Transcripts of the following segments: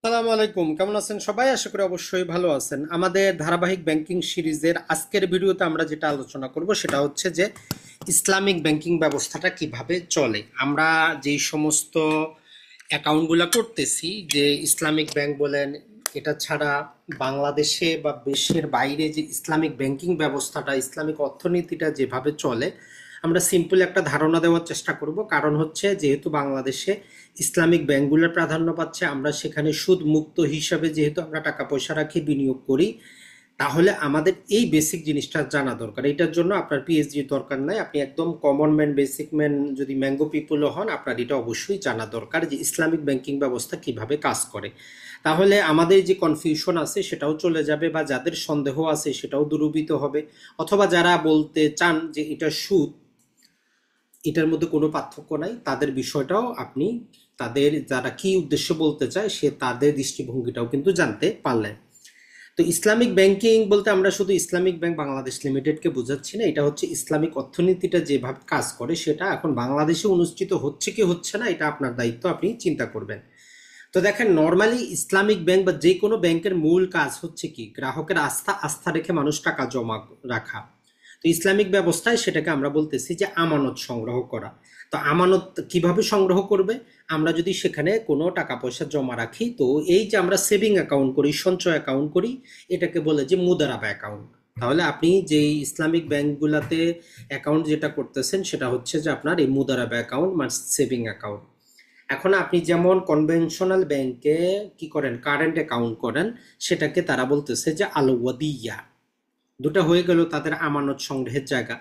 আসসালামু আলাইকুম, কেমন আছেন সবাই? আশা করি অবশ্যই ভালো আছেন। আমাদের ধারাবাহিক ব্যাংকিং সিরিজের আজকের ভিডিওতে আমরা যেটা আলোচনা করব সেটা হচ্ছে যে ইসলামিক ব্যাংকিং ব্যবস্থাটা কিভাবে চলে। আমরা যেই সমস্ত অ্যাকাউন্টগুলো করতেছি, যে ইসলামিক ব্যাংক বলেন, এটা ছাড়া বাংলাদেশে বা দেশের বাইরে যে ইসলামিক ব্যাংকিং ব্যবস্থাটা, ইসলামিক অর্থনীতিটা যেভাবে চলে, আমরা সিম্পল একটা ধারণা দেওয়ার চেষ্টা করব। কারণ হচ্ছে যেহেতু বাংলাদেশে ইসলামিক ব্যাংকগুলোর প্রাধান্য পাচ্ছে, আমরা সেখানে সুদ মুক্ত হিসাবে যেহেতু আমরা টাকা পয়সা রাখি, বিনিয়োগ করি, তাহলে আমাদের এই বেসিক জিনিসটা জানা দরকার। এটার জন্য আপনার পিএইচডি দরকার নাই, আপনি একদম কমন ম্যান, বেসিক ম্যান যদি ম্যাঙ্গো পিপলও হন, আপনার এটা অবশ্যই জানা দরকার যে ইসলামিক ব্যাংকিং ব্যবস্থা কিভাবে কাজ করে। তাহলে আমাদের যে কনফিউশন আছে সেটাও চলে যাবে, বা যাদের সন্দেহ আছে সেটাও দূরীভূত হবে। অথবা যারা বলতে চান যে এটা সুদ, এটার মধ্যে কোনো পার্থক্য নাই, তাদের বিষয়টাও আপনি, তাদের যারা কি উদ্দেশ্য বলতে চায় সে তাদের দৃষ্টিভঙ্গিটাও কিন্তু জানতে পারলেন। তো ইসলামিক ব্যাংকিং বলতে আমরা শুধু ইসলামিক ব্যাংক বাংলাদেশ লিমিটেডকে বোঝাচ্ছি না, এটা হচ্ছে ইসলামিক অর্থনীতিটা যেভাবে কাজ করে সেটা এখন বাংলাদেশে অনুষ্ঠিত হচ্ছে কি হচ্ছে না, এটা আপনার দায়িত্ব, আপনি চিন্তা করবেন। তো দেখেন, নর্মালি ইসলামিক ব্যাংক বা যে কোনো ব্যাংকের মূল কাজ হচ্ছে কি, গ্রাহকের আস্থা রেখে মানুষ টাকা জমা রাখা। তো ইসলামিক ব্যবস্থায় সেটাকে আমরা বলতেছি যে আমানত সংগ্রহ করা। তো আমানত কিভাবে সংগ্রহ করবে? আমরা যদি সেখানে কোনো টাকা পয়সা জমা রাখি, তো এই যে আমরা সেভিং অ্যাকাউন্ট করি, সঞ্চয় অ্যাকাউন্ট করি, এটাকে বলে যে মুদারাবা অ্যাকাউন্ট। তাহলে আপনি যে ইসলামিক ব্যাংকগুলোতে অ্যাকাউন্ট যেটা করতেছেন সেটা হচ্ছে যে আপনার এই মুদারাবা অ্যাকাউন্ট মানে সেভিং অ্যাকাউন্ট। এখন আপনি যেমন কনভেনশনাল ব্যাংকে কি করেন, কারেন্ট অ্যাকাউন্ট করেন, সেটাকে তারা বলতেছে যে আল ওয়াদিয়া। দুটা হয়ে গেল তাদের আমানত সংগ্রহের জায়গা।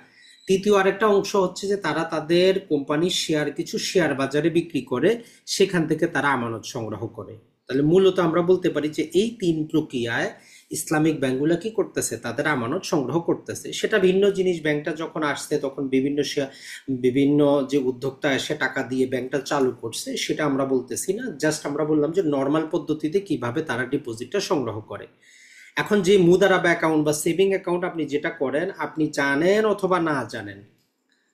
তৃতীয় আরেকটা অংশ হচ্ছে যে তারা তাদের কোম্পানির শেয়ার কিছু শেয়ার বাজারে বিক্রি করে, সেখান থেকে তারা আমানত সংগ্রহ করে। তাহলে মূলত আমরা বলতে পারি যে এই তিন প্রক্রিয়ায় ইসলামিক ব্যাংকগুলো কি করতেছে, তাদের আমানত সংগ্রহ করতেছে। সেটা ভিন্ন জিনিস, ব্যাংকটা যখন আসছে তখন বিভিন্ন শেয়ার, বিভিন্ন যে উদ্যোক্তা এসে টাকা দিয়ে ব্যাংকটা চালু করছে সেটা আমরা বলতেছি না, জাস্ট আমরা বললাম যে নর্মাল পদ্ধতিতে কিভাবে তারা ডিপোজিটটা সংগ্রহ করে। এখন যে মুদারাবা অ্যাকাউন্ট বা সেভিং অ্যাকাউন্ট আপনি যেটা করেন, আপনি জানেন অথবা না জানেন,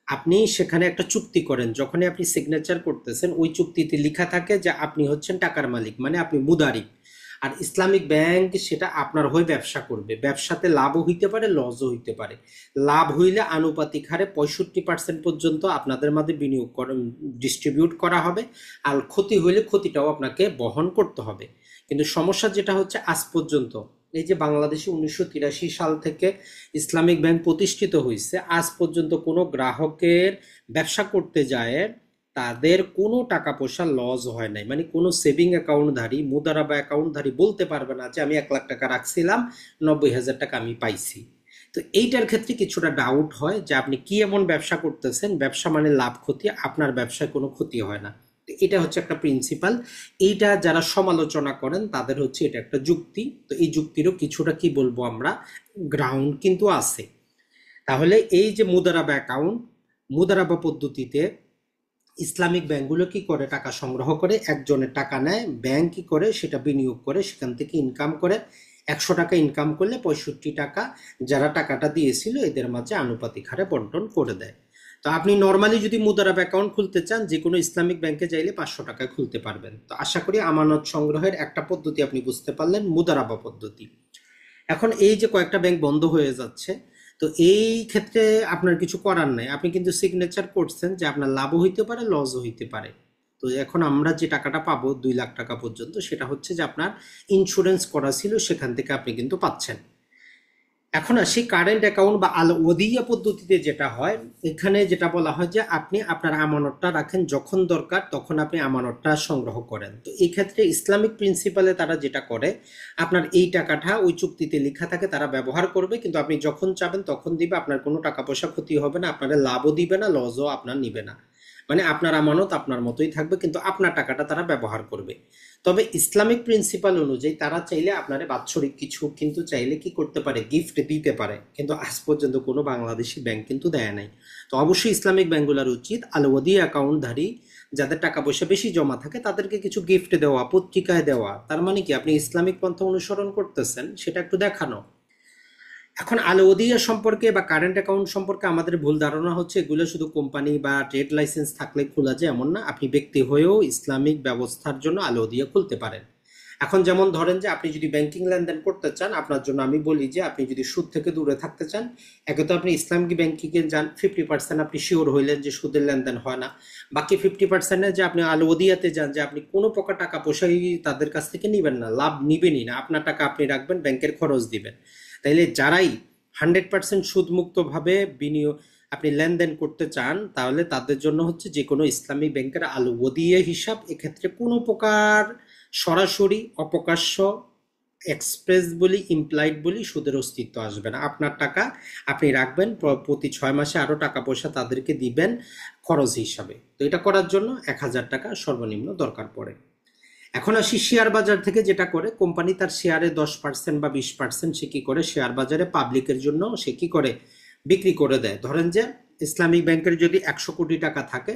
আপনি সেখানে একটা চুক্তি করেন। যখনই আপনি সিগনেচার করতেছেন, ওই চুক্তিতে লেখা থাকে যে আপনি হচ্ছেন টাকার মালিক, মানে আপনি মুদারিক। আর ইসলামিক ব্যাংক সেটা আপনার হয়ে ব্যবসা করবে। ব্যবসাতে লাভও হইতে পারে, লসও হইতে পারে। লাভ হইলে আনুপাতিক হারে 65% পর্যন্ত আপনাদের মধ্যে বিনিয়োগ করেন, ডিস্ট্রিবিউট করা হবে। আর ক্ষতি হইলে ক্ষতিটাও আপনাকে বহন করতে হবে। কিন্তু সমস্যা যেটা হচ্ছে, আজ পর্যন্ত এই যে বাংলাদেশে 1983 সাল থেকে ইসলামিক ব্যাংক প্রতিষ্ঠিত হয়েছে, আজ পর্যন্ত কোনো গ্রাহকের ব্যবসা করতে যায় তাদের কোনো টাকা পয়সা লস হয় নাই। মানে কোনো সেভিং অ্যাকাউন্টধারী, মুদারাবা অ্যাকাউন্টধারী বলতে পারবে না যে আমি 1 লাখ টাকা রাখছিলাম, 90,000 টাকা আমি পাইছি। তো এইটার ক্ষেত্রে কিছুটা ডাউট হয় যে আপনি কি এমন ব্যবসা করতেছেন, ব্যবসা মানে লাভ ক্ষতি, আপনার ব্যবসায় কোনো ক্ষতি হয় না। তো এটা হচ্ছে একটা প্রিন্সিপাল। এইটা যারা সমালোচনা করেন তাদের হচ্ছে এটা একটা যুক্তি। তো এই যুক্তিরও কিছুটা কি বলবো আমরা, গ্রাউন্ড কিন্তু আছে। তাহলে এই যে মুদারাবা অ্যাকাউন্ট, মুদারাবা পদ্ধতিতে ইসলামিক ব্যাংকগুলো কি করে, টাকা সংগ্রহ করে, একজনের টাকা নেয়, ব্যাংক কি করে সেটা বিনিয়োগ করে, সেখান থেকে ইনকাম করে। 100 টাকা ইনকাম করলে 65 টাকা যারা টাকাটা দিয়েছিল এদের মাঝে আনুপাতিক হারে বন্টন করে দেয়। তো আপনি নর্মালি যদি মুদারাবা অ্যাকাউন্ট খুলতে চান, যে কোনো ইসলামিক ব্যাংকে চাইলে 500 টাকায় খুলতে পারবেন। তো আশা করি আমানত সংগ্রহের একটা পদ্ধতি আপনি বুঝতে পারলেন, মুদারাবা পদ্ধতি। এখন এই যে কয়েকটা ব্যাংক বন্ধ হয়ে যাচ্ছে, তো এই ক্ষেত্রে আপনার কিছু করার নাই, আপনি কিন্তু সিগনেচার করছেন যে আপনার লাভও হইতে পারে, লসও হইতে পারে। তো এখন আমরা যে টাকাটা পাবো 2 লাখ টাকা পর্যন্ত, সেটা হচ্ছে যে আপনার ইন্স্যুরেন্স করা ছিল, সেখান থেকে আপনি কিন্তু পাচ্ছেন। এখন আসি কারেন্ট অ্যাকাউন্ট বা আল ওদিয়া পদ্ধতিতে যেটা হয়। এখানে যেটা বলা হয় যে আপনি আপনার আমানতটা রাখেন, যখন দরকার তখন আপনি আমানতটা সংগ্রহ করেন। তো এই ক্ষেত্রে ইসলামিক প্রিন্সিপালে তারা যেটা করে, আপনার এই টাকাটা ওই চুক্তিতে লেখা থাকে তারা ব্যবহার করবে, কিন্তু আপনি যখন চাবেন তখন দিবে, আপনার কোনো টাকা পয়সা ক্ষতি হবে না, আপনার লাভও দিবে না, লসও আপনার নিবে না। মানে আপনার আমানত আপনার মতোই থাকবে, কিন্তু আপনার টাকাটা তারা ব্যবহার করবে। তবে ইসলামিক প্রিন্সিপাল অনুযায়ী তারা চাইলে আপনারে বাৎসরিক কিছু কিন্তু চাইলে কি করতে পারে, গিফট দিতে পারে, কিন্তু আজ পর্যন্ত কোনো বাংলাদেশি ব্যাংক কিন্তু দেয় নাই। তো অবশ্যই ইসলামিক ব্যাংকগুলোর উচিত আলওয়াদি অ্যাকাউন্টধারী যাদের টাকা পয়সা বেশি জমা থাকে তাদেরকে কিছু গিফট দেওয়া, পত্রিকায় দেওয়া। তার মানে কি আপনি ইসলামিক পন্থা অনুসরণ করতেছেন সেটা একটু দেখানো। এখন আলওদিয়া সম্পর্কে বা কারেন্ট অ্যাকাউন্ট সম্পর্কে আমাদের ভুল ধারণা হচ্ছে এগুলো শুধু কোম্পানি বা ট্রেড লাইসেন্স থাকলে খোলা যায় এমন না, আপনি ব্যক্তি হয়েও ইসলামিক ব্যবস্থার জন্য আলওদিয়া খুলতে পারেন। এখন যেমন ধরেন যে আপনি যদি ব্যাংকিং লেনদেন করতে চান, আপনার জন্য আমি বলি যে আপনি যদি সুদ থেকে দূরে থাকতে চান, একে তো আপনি ইসলামিক ব্যাংকিংয়ে যান, 50% আপনি শিওর হইলেন যে সুদের লেনদেন হয় না। বাকি 50%-এ যে আপনি আল ওদিয়াতে যান, যে আপনি কোনো প্রকার টাকা পয়সাই তাদের কাছ থেকে নিবেন না, লাভ নিবেনই না, আপনার টাকা আপনি রাখবেন, ব্যাংকের খরচ দিবেন। তাইলে যারাই 100% সুদমুক্তভাবে বিনিয়োগ আপনি লেনদেন করতে চান, তাহলে তাদের জন্য হচ্ছে যে কোনো ইসলামিক ব্যাংকের আল ওদিয়া হিসাব, এক্ষেত্রে কোনো প্রকার সরাসরি অপ্রকাশ্য এক্সপ্রেস বলি ইমপ্লাইড বলি সুদের অস্তিত্ব আসবে না। আপনার টাকা আপনি রাখবেন, প্রতি 6 মাসে আরও টাকা পয়সা তাদেরকে দিবেন খরচ হিসাবে। তো এটা করার জন্য 1,000 টাকা সর্বনিম্ন দরকার পড়ে। এখন আসি শেয়ার বাজার থেকে যেটা করে, কোম্পানি তার শেয়ারে 10% বা 20% সে কি করে শেয়ার বাজারে পাবলিকের জন্য সে কি করে বিক্রি করে দেয়। ধরেন যে ইসলামিক ব্যাংকের যদি 100 কোটি টাকা থাকে,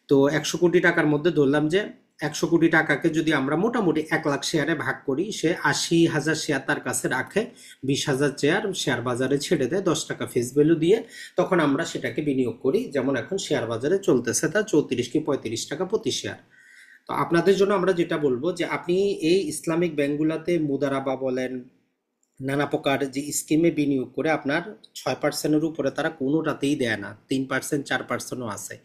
তো 100 কোটি টাকার মধ্যে ধরলাম যে 100 কোটি টাকাকে যদি আমরা মোটামুটি 1 লাখ শেয়ারে ভাগ করি, সে 80,000 শেয়ার তার কাছে রাখে, 20,000 শেয়ার বাজারে ছেড়ে দেয় 10 টাকা ফেস ভ্যালু দিয়ে। তখন আমরা সেটাকে বিনিয়োগ করি, যেমন এখন শেয়ার বাজারে চলতেছে তা 34 কি 35 টাকা প্রতি শেয়ার। তো আপনাদের জন্য আমরা যেটা বলবো যে আপনি এই ইসলামিক ব্যাংকগুলোতে মুদারাবা বলেন, নানা প্রকার যে স্কিমে বিনিয়োগ করে আপনার 6%-এর উপরে তারা কোনোটাতেই দেয় না, 3% 4%ও আছে।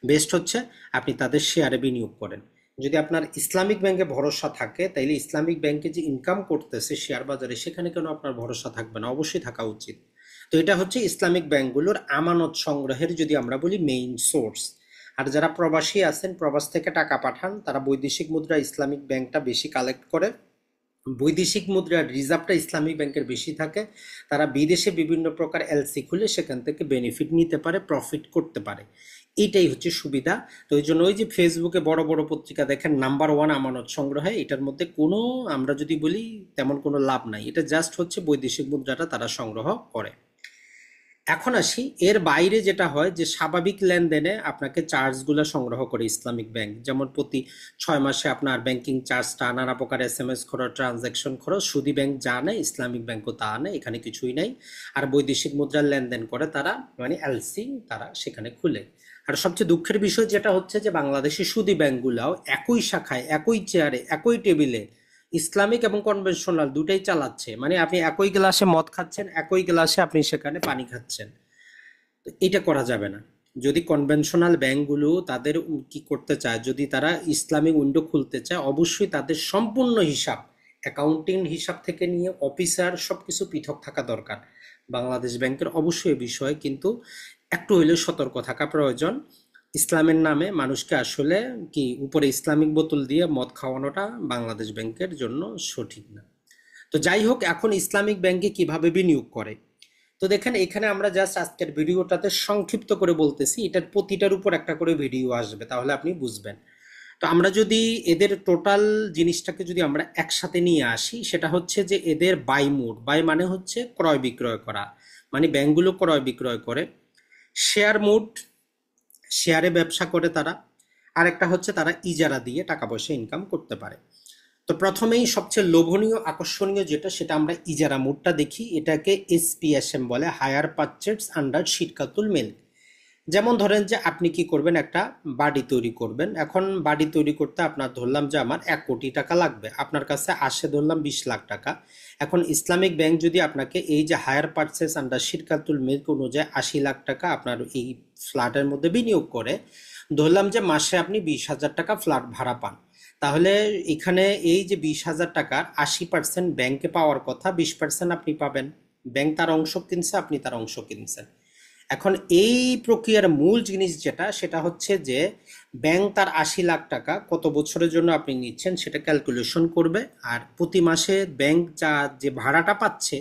বেস্ট হচ্ছে আপনি তাদের শেয়ারে বিনিয়োগ করেন। যদি আপনার ইসলামিক ব্যাংকে ভরসা থাকে, তাইলে ইসলামিক ব্যাংকে যে ইনকাম করতেছে শেয়ার বাজারে, সেখানে কেন আপনার ভরসা থাকবে না? অবশ্যই থাকা উচিত। তো এটা হচ্ছে ইসলামিক ব্যাংকগুলোর আমানত সংগ্রহের যদি আমরা বলি মেইন সোর্স। আর যারা প্রবাসী আছেন, প্রবাস থেকে টাকা পাঠান, তারা বৈদেশিক মুদ্রা ইসলামিক ব্যাংকটা বেশি কালেক্ট করে, বৈদেশিক মুদ্রার রিজার্ভটা ইসলামিক ব্যাংকের বেশি থাকে, তারা বিদেশে বিভিন্ন প্রকার এলসি খুলে সেখান থেকে বেনিফিট নিতে পারে, প্রফিট করতে পারে। এইটাই হচ্ছে সুবিধা। তো ওই জন্য ওই যে ফেসবুকে বড় বড় পত্রিকা দেখেন নাম্বার 1 আমানত সংগ্রহে, এটার মধ্যে কোনো আমরা যদি বলি তেমন কোনো লাভ নাই, এটা জাস্ট হচ্ছে বৈদেশিক মুদ্রাটা তারা সংগ্রহ করে। এখন আসি এর বাইরে যেটা হয় যে স্বাভাবিক লেনদেনে আপনাকে চার্জগুলো সংগ্রহ করে ইসলামিক ব্যাংক, যেমন প্রতি 6 মাসে আপনার ব্যাংকিং চার্জটা, নানা প্রকার SMS খরচ, ট্রানজ্যাকশন খরচ, সুদী ব্যাংক যা আনে ইসলামিক ব্যাংকও তা আনে, এখানে কিছুই নাই। আর বৈদেশিক মুদ্রার লেনদেন করে তারা, মানে এলসি তারা সেখানে খুলে। আর সবচেয়ে দুঃখের বিষয় যেটা হচ্ছে যে বাংলাদেশি সুদী ব্যাংকগুলাও একই শাখায়, একই চেয়ারে, একই টেবিলে ইসলামিক এবং কনভেনশনাল দুটাই চালাচ্ছে। মানে আপনি একই গ্লাসে মদ খাচ্ছেন, একই গ্লাসে আপনি সেখানে পানি খাচ্ছেন। তো এটা করা যাবে না। যদি কনভেনশনাল ব্যাংকগুলো তাদের কি করতে চায়, যদি তারা ইসলামিক উইন্ডো খুলতে চায়, অবশ্যই তাদের সম্পূর্ণ হিসাব, অ্যাকাউন্টিং হিসাব থেকে নিয়ে অফিসার সবকিছু পৃথক থাকা দরকার। বাংলাদেশ ব্যাংকের অবশ্যই এ বিষয়ে কিন্তু একটু হইলেও সতর্ক থাকা প্রয়োজন। ইসলামের নামে মানুষকে আসলে কি উপরে ইসলামিক বোতল দিয়ে মদ খাওয়ানোটা বাংলাদেশ ব্যাংকের জন্য সঠিক না। তো যাই হোক, এখন ইসলামিক ব্যাংকে কিভাবে বিনিয়োগ করে, তো দেখেন এখানে আমরা জাস্ট আজকের ভিডিওটাতে সংক্ষিপ্ত করে বলতেছি, এটার প্রতিটার উপর একটা করে ভিডিও আসবে, তাহলে আপনি বুঝবেন। তো আমরা যদি এদের টোটাল জিনিসটাকে যদি আমরা একসাথে নিয়ে আসি, সেটা হচ্ছে যে এদের বাই মোড, বাই মানে হচ্ছে ক্রয় বিক্রয় করা, মানে ব্যাংকগুলো ক্রয় বিক্রয় করে। শেয়ার মোড, শেয়ারে ব্যবসা করে তারা। আরেকটা হচ্ছে তারা ইজারা দিয়ে টাকা পয়সা ইনকাম করতে পারে। তো প্রথমেই সবচেয়ে লোভনীয় আকর্ষণীয় যেটা, সেটা আমরা ইজারা মোডটা দেখি। এটাকে SPSM বলে, হায়ার পারচেজ আন্ডার শিরকাতুল মিল। যেমন ধরেন যে আপনি কি করবেন, একটা বাড়ি তৈরি করবেন। এখন বাড়ি তৈরি করতে আপনার ধরলাম যে আমার 1 কোটি টাকা লাগবে, আপনার কাছে আসে ধরলাম 20 লাখ টাকা। এখন ইসলামিক ব্যাংক যদি আপনাকে এই যে হায়ার পারচেজ আন্ডার শিরকাতুল মিল্ক অনুযায়ী 80 লাখ টাকা আপনার এই ফ্ল্যাটের মধ্যে বিনিয়োগ করে, ধরলাম যে মাসে আপনি 20,000 টাকা ফ্ল্যাট ভাড়া পান, তাহলে এখানে এই যে 20,000 টাকার 80% ব্যাংকে পাওয়ার কথা, 20% আপনি পাবেন। ব্যাংক তার অংশ কিনছে, আপনি তার অংশ কিনছেন। এখন এই প্রক্রিয়ার মূল জিনিস যেটা, সেটা হচ্ছে যে ব্যাংক তার 80 লাখ টাকা কত বছরের জন্য আপনি নিচ্ছেন সেটা ক্যালকুলেশন করবে, আর প্রতি মাসে ব্যাংক যা যে ভাড়াটা পাচ্ছে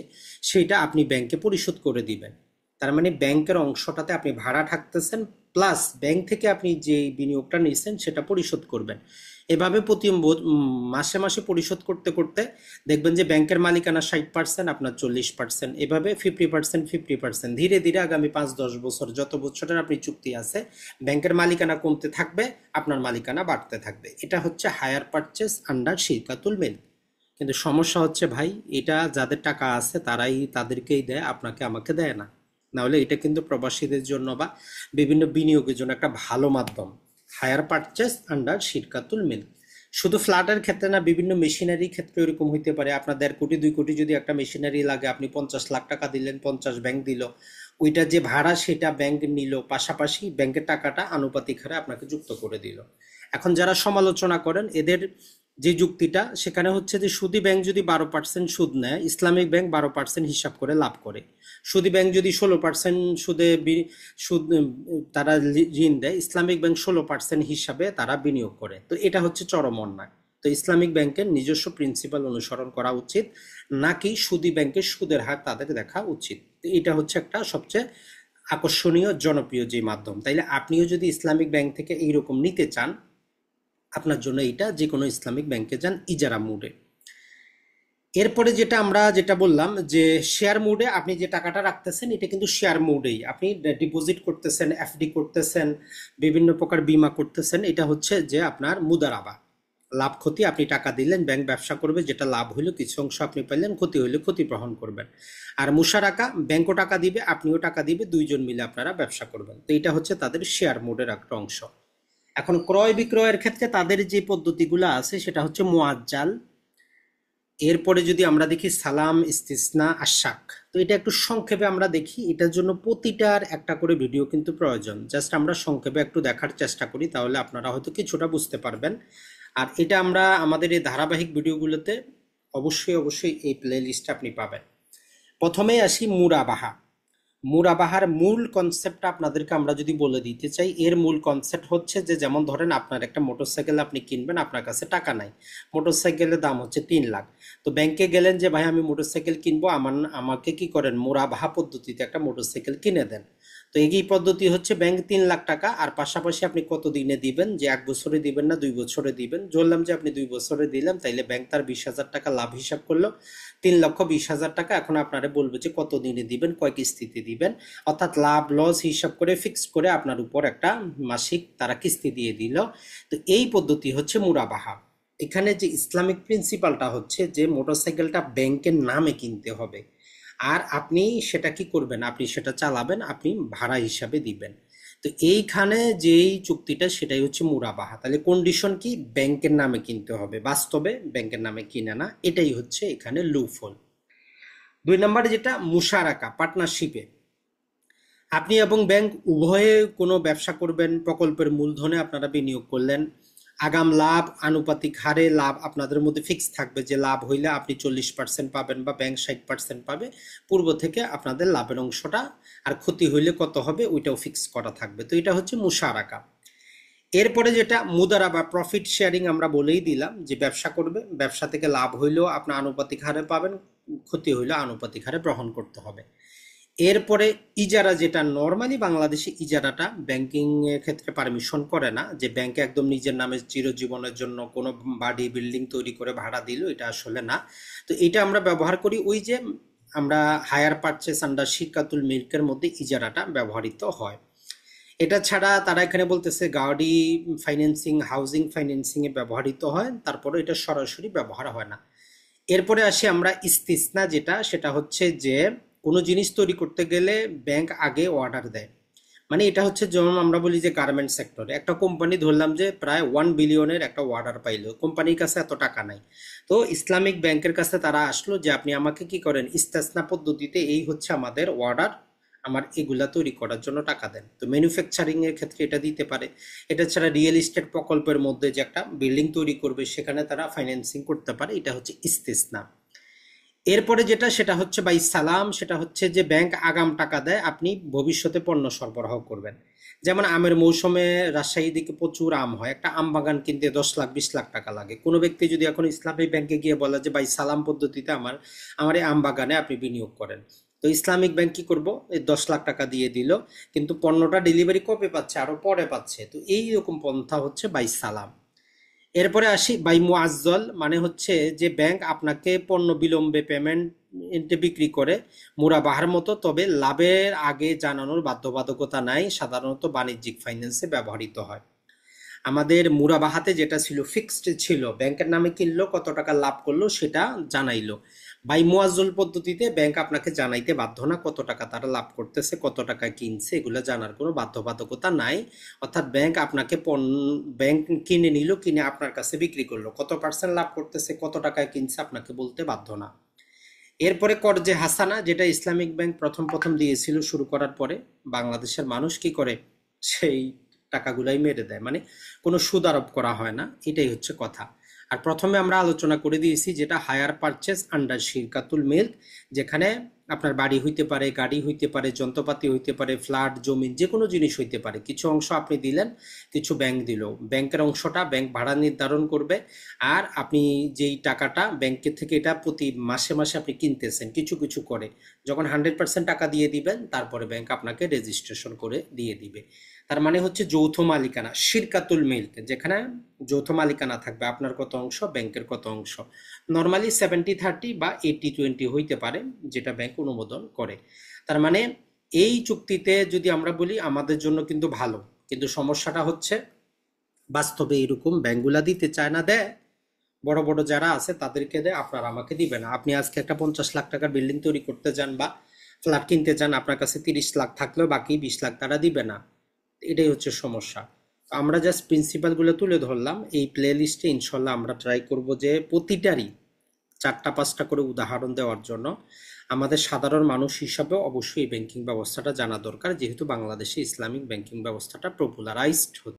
সেটা আপনি ব্যাংকে পরিশোধ করে দিবেন। তার মানে ব্যাংকের অংশটাতে আপনি ভাড়া থাকতেছেন, প্লাস ব্যাংক থেকে আপনি যে বিনিয়োগটা নিয়েছেন সেটা পরিশোধ করবেন। এভাবে প্রতি মাসে মাসে পরিশোধ করতে করতে দেখবেন যে ব্যাংকের মালিকানা 60%, আপনার 40%, এভাবে 50% 50%, ধীরে ধীরে আগামী 5-10 বছর, যত বছরের আপনি চুক্তি আছে, ব্যাংকের মালিকানা কমতে থাকবে, আপনার মালিকানা বাড়তে থাকবে। এটা হচ্ছে হায়ার পারচেজ আন্ডার শিরকাতুল মিল। কিন্তু সমস্যা হচ্ছে ভাই, এটা যাদের টাকা আছে তারাই তাদেরকেই দেয়, আপনাকে আমাকে দেয় না। নাহলে এটা কিন্তু প্রবাসীদের জন্য বা বিভিন্ন বিনিয়োগের জন্য একটা ভালো মাধ্যম, হায়ার পারচেজ আন্ডার শিরকাতুল মিল। শুধু ফ্ল্যাটের ক্ষেত্রে না, বিভিন্ন মেশিনারি ক্ষেত্রে এরকম হইতে পারে। আপনার 1.5 কোটি 2 কোটি যদি একটা মেশিনারি লাগে, আপনি 50 লাখ টাকা দিলেন, 50 ব্যাংক দিল, ওইটা যে ভাড়া সেটা ব্যাংক নিল, পাশাপাশি ব্যাংকের টাকাটা আনুপাতিক হারে আপনাকে যুক্ত করে দিল। এখন যারা সমালোচনা করেন এদের যে যুক্তিটা সেখানে হচ্ছে যে সুদী ব্যাংক যদি 12% সুদ নেয়, ইসলামিক ব্যাংক 12% হিসাব করে লাভ করে। সুদী ব্যাংক যদি 16% সুদে সুদ তারা ঋণ দেয়, ইসলামিক ব্যাংক 16% হিসাবে তারা বিনিয়োগ করে। তো এটা হচ্ছে চরম অন্যায়। তো ইসলামিক ব্যাংকের নিজস্ব প্রিন্সিপাল অনুসরণ করা উচিত, নাকি সুদী ব্যাংকের সুদের হার তাদের দেখা উচিত। তো এটা হচ্ছে একটা সবচেয়ে আকর্ষণীয় জনপ্রিয় যে মাধ্যম। তাইলে আপনিও যদি ইসলামিক ব্যাংক থেকে এইরকম নিতে চান, আপনার জন্য এটা যে কোনো ইসলামিক ব্যাংকে যান ইজারা মুডে। এরপরে যেটা বললাম যে শেয়ার মুডে আপনি যে টাকাটা রাখতেছেন, এটা কিন্তু শেয়ার মুডেই আপনি ডিপোজিট করতেছেন, এফডি করতেছেন, বিভিন্ন প্রকার বীমা করতেছেন। এটা হচ্ছে যে আপনার মুদারাবা, লাভ ক্ষতি। আপনি টাকা দিলেন, ব্যাংক ব্যবসা করবে, যেটা লাভ হইলো কিছু অংশ আপনি পাইলেন, ক্ষতি হইলে ক্ষতি গ্রহণ করবেন। আর মুশারাকা, ব্যাংকও টাকা দিবে, আপনিও টাকা দিবে, দুইজন মিলে আপনারা ব্যবসা করবেন। তো এটা হচ্ছে তাদের শেয়ার মুডের একটা অংশ। এখন ক্রয় বিক্রয়ের ক্ষেত্রে তাদের যে পদ্ধতিগুলো আছে সেটা হচ্ছে মুআজ্জাল। এরপরে যদি আমরা দেখি সালাম, ইস্তিসনা, আশাক। তো এটা একটু সংক্ষেপে আমরা দেখি, এটার জন্য প্রতিটার একটা করে ভিডিও কিন্তু প্রয়োজন। জাস্ট আমরা সংক্ষেপে একটু দেখার চেষ্টা করি, তাহলে আপনারা হয়তো কিছুটা বুঝতে পারবেন। আর এটা আমরা আমাদের এই ধারাবাহিক ভিডিওগুলোতে অবশ্যই এই প্লে লিস্টে আপনি পাবেন। প্রথমেই আসি মুরাবাহা। মুরাবাহার মূল কনসেপ্টটা আপনাদেরকে আমরা যদি বলে দিতে চাই, এর মূল কনসেপ্ট হচ্ছে যে, যেমন ধরেন আপনার একটা মোটরসাইকেল আপনি কিনবেন, আপনার কাছে টাকা নাই, মোটরসাইকেলের দাম হচ্ছে 3 লাখ। তো ব্যাংকে গেলেন যে ভাই আমি মোটরসাইকেল কিনবো, আমাকে কি করেন, মুরাবাহা পদ্ধতিতে একটা মোটরসাইকেল কিনে দেন। তো এই পদ্ধতি হচ্ছে ব্যাংক 3 লাখ টাকা, আর পাশাপাশি আপনি কত দিনে দিবেন, যে 1 বছরে দিবেন না 2 বছরে দিবেন। ধরলাম যে আপনি 2 বছরে দিলাম, তাইলে ব্যাংক তার 20,000 টাকা লাভ হিসাব করলো, 3,20,000 টাকা। এখন আপনারা বলবে যে কত দিনে দিবেন, কয় কিস্তিতে দিবেন, অর্থাৎ লাভ লস হিসাব করে ফিক্স করে আপনার উপর একটা মাসিক তারা কিস্তি দিয়ে দিল। তো এই পদ্ধতি হচ্ছে মুরাবাহা। এখানে যে ইসলামিক প্রিন্সিপালটা হচ্ছে যে মোটরসাইকেলটা ব্যাংকের নামে কিনতে হবে, আর আপনি সেটা কি করবেন, আপনি সেটা চালাবেন, আপনি ভাড়া হিসাবে দিবেন। তো এইখানে যেই চুক্তিটা সেটাই হচ্ছে মুরাবাহা। তাহলে কন্ডিশন কি, ব্যাংকের নামে কিনতে হবে, বাস্তবে ব্যাংকের নামে কিনে না। এটাই হচ্ছে এখানে লুফল। 2 নম্বরে যেটা মুশারাকা, পার্টনারশিপে আপনি এবং ব্যাংক উভয়ে কোনো ব্যবসা করবেন, প্রকল্পের মূলধনে আপনারা বিনিয়োগ করলেন, আগাম লাভ আনুপাতিক হারে লাভ আপনাদের মধ্যে ফিক্স থাকবে, যে লাভ হইলে আপনি 40% পাবেন বা ব্যাংক 60% পাবে পূর্ব থেকে আপনাদের লাভের অংশটা, আর ক্ষতি হইলে কত হবে ওইটাও ফিক্স করা থাকবে। তো এটা হচ্ছে মুশারাকা। এরপরে যেটা মুদারা বা প্রফিট শেয়ারিং, আমরা বলেই দিলাম যে ব্যবসা করবে, ব্যবসা থেকে লাভ হইলেও আপনার আনুপাতিক হারে পাবেন, ক্ষতি হইলেও আনুপাতিক হারে গ্রহণ করতে হবে। এরপরে ইজারা, যেটা নর্মালি বাংলাদেশে ইজারাটা ব্যাংকিং এর ক্ষেত্রে পারমিশন করে না, যে ব্যাংকে একদম নিজের নামে চিরজীবনের জন্য কোনো বাড়ি বিল্ডিং তৈরি করে ভাড়া দিল, এটা আসলে না। তো এটা আমরা ব্যবহার করি ওই যে আমরা হায়ার পারচেস আন্ডার শিরকাতুল মিল্কের মধ্যে ইজারাটা ব্যবহৃত হয়। এটা ছাড়া তারা এখানে বলতেছে গাড়ি ফাইন্যান্সিং, হাউজিং ফাইন্যান্সিং এ ব্যবহৃত হয়, তারপরে এটা সরাসরি ব্যবহার হয় না। এরপরে আসি আমরা ইস্তিসনা, সেটা হচ্ছে যে কোনো জিনিস তৈরি করতে গেলে ব্যাংক আগে অর্ডার দেয়। মানে এটা হচ্ছে যেমন আমরা বলি যে গার্মেন্ট সেক্টরে একটা কোম্পানি ধরলাম যে প্রায় 1 বিলিয়নের একটা অর্ডার পাইলো, কোম্পানির কাছে এত টাকা নাই। তো ইসলামিক ব্যাংকের কাছে তারা আসলো যে আপনি আমাকে কি করেন, ইস্তেসনা পদ্ধতিতে এই হচ্ছে আমাদের অর্ডার, আমার এগুলা তৈরি করার জন্য টাকা দেন। তো ম্যানুফ্যাকচারিং এর ক্ষেত্রে এটা দিতে পারে। এটা ছাড়া রিয়েল এস্টেট প্রকল্পের মধ্যে যে একটা বিল্ডিং তৈরি করবে সেখানে তারা ফাইন্যান্সিং করতে পারে, এটা হচ্ছে ইস্তেসনা। এরপরে সেটা হচ্ছে বাই সালাম, সেটা হচ্ছে যে ব্যাংক আগাম টাকা দেয়, আপনি ভবিষ্যতে পণ্য সরবরাহ করবেন। যেমন আমের মৌসুমে রাজশাহী দিকে প্রচুর আম হয়, একটা আম বাগান কিনতে 10 লাখ 20 লাখ টাকা লাগে। কোনো ব্যক্তি যদি এখন ইসলামী ব্যাংকে গিয়ে বলে যে বাই সালাম পদ্ধতিতে আমার এই আম বাগানে আপনি বিনিয়োগ করেন, তো ইসলামিক ব্যাংক কি করবো, এই 10 লাখ টাকা দিয়ে দিল, কিন্তু পণ্যটা ডেলিভারি কবে পাচ্ছে, আরো পরে পাচ্ছে। তো এই রকম পন্থা হচ্ছে বাই সালাম। এরপরে আসি বাই মুআজ্জল, মানে হচ্ছে যে ব্যাংক আপনাকে পণ্য বিলম্বে পেমেন্ট বিক্রি করে মুরাবাহার মতো, তবে লাভের আগে জানানোর বাধ্যবাধকতা নাই, সাধারণত বাণিজ্যিক ফাইন্যান্সে ব্যবহৃত হয়। আমাদের মুরাবাহাতে যেটা ছিল ফিক্সড ছিল, ব্যাংকের নামে কিনলো কত টাকা লাভ করলো সেটা জানাইলো। বাই মুয়াজ্জল পদ্ধতিতে ব্যাংক আপনাকে জানাইতে বাধ্য না কত টাকা তারা লাভ করতেছে, কত টাকা কিনছে, এগুলো জানার কোনো বাধ্যবাধকতা নাই। অর্থাৎ ব্যাংক আপনাকে ব্যাংক কিনে নিল, কিনে আপনার কাছে বিক্রি করলো, কত পার্সেন্ট লাভ করতেছে, কত টাকায় কিনছে আপনাকে বলতে বাধ্য না। এরপরে কর্জে হাসানা, যেটা ইসলামিক ব্যাংক প্রথম প্রথম দিয়েছিল শুরু করার পরে, বাংলাদেশের মানুষ কি করে সেই টাকাগুলাই মেরে দেয়, মানে কোনো সুদ আরোপ করা হয় না, এটাই হচ্ছে কথা। আর প্রথমে আমরা আলোচনা করে দিয়েছি যেটা হায়ার পারচেজ আন্ডার শিরকাতুল মিল্ক, যেখানে আপনার বাড়ি হইতে পারে, গাড়ি হইতে পারে, যন্ত্রপাতি হইতে পারে, ফ্ল্যাট, জমি, যে কোনো জিনিস হইতে পারে, কিছু অংশ আপনি দিলেন, কিছু ব্যাংক দিল, ব্যাংকের অংশটা ব্যাংক ভাড়া নির্ধারণ করবে। আর আপনি যেই টাকাটা ব্যাংকের থেকে এটা প্রতি মাসে মাসে আপনি কিনতেছেন কিছু কিছু করে, যখন 100% টাকা দিয়ে দিবেন তারপরে ব্যাংক আপনাকে রেজিস্ট্রেশন করে দিয়ে দিবে। তার মানে হচ্ছে যৌথ মালিকানা, শিরকাতুল মিল্ক, যেখানে যৌথ মালিকানা থাকবে, আপনার কত অংশ, ব্যাংকের কত অংশ। নর্মালি 70-30 বা 80-20 হইতে পারে, যেটা ব্যাংক অনুমোদন করে। তার মানে এই চুক্তিতে যদি আমরা বলি আমাদের জন্য কিন্তু ভালো, কিন্তু সমস্যাটা হচ্ছে বাস্তবে এরকম ব্যাংকগুলা দিতে চায় না, দেয় বড় বড় যারা আছে তাদেরকে দেয়, আপনার আমাকে দিবে না। আপনি আজকে একটা 50 লাখ টাকার বিল্ডিং তৈরি করতে যান বা ফ্ল্যাট কিনতে চান, আপনার কাছে 30 লাখ থাকলেও বাকি 20 লাখ তারা দিবে না। এটাই হচ্ছে সমস্যা। তো আমরা জাস্ট প্রিন্সিপালগুলো তুলে ধরলাম। এই প্লে লিস্টে ইনশাল্লাহ আমরা ট্রাই করব যে প্রতিটারই 4টা-5টা করে উদাহরণ দেওয়ার জন্য। আমাদের সাধারণ মানুষ হিসাবে অবশ্যই এই ব্যাংকিং ব্যবস্থাটা জানা দরকার, যেহেতু বাংলাদেশে ইসলামিক ব্যাংকিং ব্যবস্থাটা পপুলারাইজড হচ্ছে।